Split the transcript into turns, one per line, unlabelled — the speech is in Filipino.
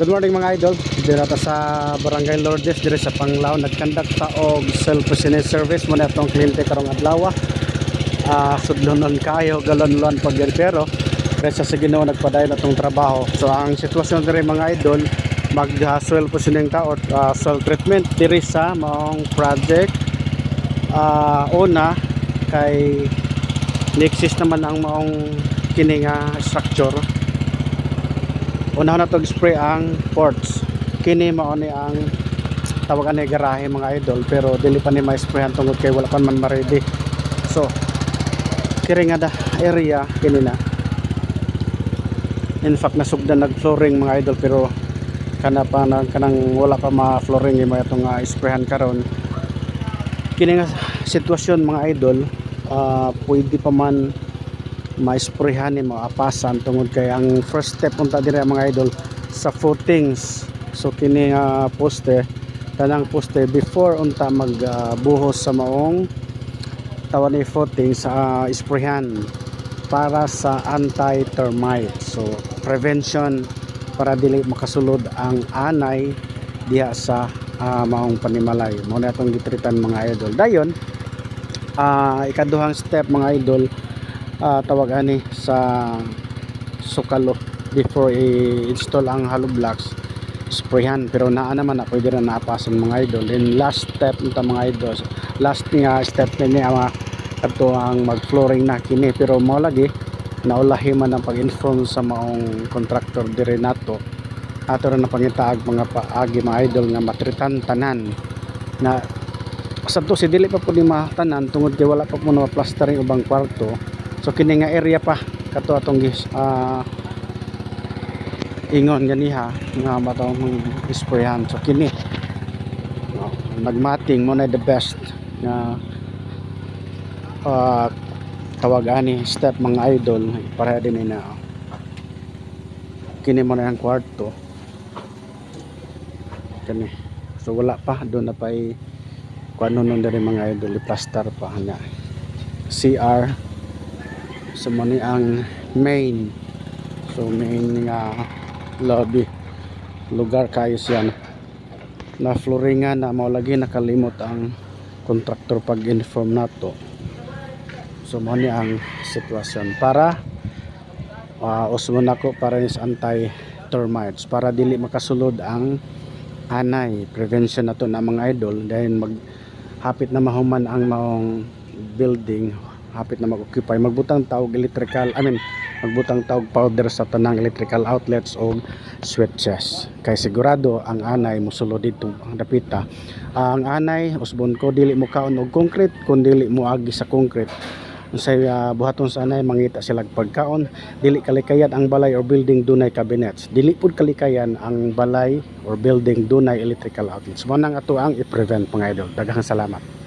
Good morning mga idol. Dito ta sa Barangay Lourdes dire sa Panglao nagkandak ta og self-personal service mo na itong kliyente karong adlaw. Sudlonon kayo galon-lon pag pero resa sa Ginoo nagpadayon atong trabaho. So ang sitwasyon dire mga idol, mag self-personal ta or self treatment dire sa maong project. Una kay ni-exist naman ang maong kini nga structure. Una na to spray ang ports. Kini mao ni ang tawagan ni garahe mga idol, pero dili pa ni ma-sprayan tungod kay wala pa man ma-ready. So kiri nga da area kini na. In fact nasugdan nag flooring mga idol, pero kanang wala pa ma-flooring mo itong sprayan karon. Kini nga sitwasyon mga idol, pwede pa man ma-sprayhan ni maapasan tungod kay ang first step unta dire mga idol sa footings. So kini nga poste, tanang poste before unta magbuhos sa maong tawan ni footing sa sprayhan para sa anti-termite. So prevention para dili makasulod ang anay diha sa maong panimalay. Mao na atong gitritan mga idol. Dayon ikaduhang step mga idol, tawag ani sa sukalo before i-install ang hollow blocks, sprayhan, pero naa naman na pwede na naapasan mga idol. Then last step nito mga idol, last nga step ni ato ang mag flooring na kini, pero mo lagi naulahi man ang pag-inform sa maong contractor dire nato ato na pangitaag mga paagi mga idol nga matritan tanan na sabto si dili pa po ni matanan tungod kay wala pa po na plastering ubang kwarto. So kini nga area pa kato atong ingon ganiha nga matong sprayhan. So kini nagmating mo na the best na tawag ani step mga idol para din na kini mo na ang kwarto kani. So wala pa doon na pa kuano nun dari mga idol, plaster pa nga CR. So mani ang main, so main nga lobby lugar kayo siya na flooringan na mao lagi nakalimot ang contractor pag inform nato. So mani ang sitwasyon para usmon ako para is anti termites para dili makasulod ang anay. Prevention nato na mga idol dahil hapit na mahuman ang maong building, hapit na mag-occupy, magbutang taog electrical, magbutang taog powder sa tanang electrical outlets o switches kay sigurado ang anay mosulod dito ang dapita. Ang anay usbon ko dili mo kaon og concrete kun dili mo agi sa concrete. Unsay buhaton sa anay mangita sila pagkaon. Dili kalikayan ang balay or building dunay cabinets, dili pud kalikayan ang balay or building dunay electrical outlets. Mo nang ato ang i-prevent mga idol. Daghang salamat.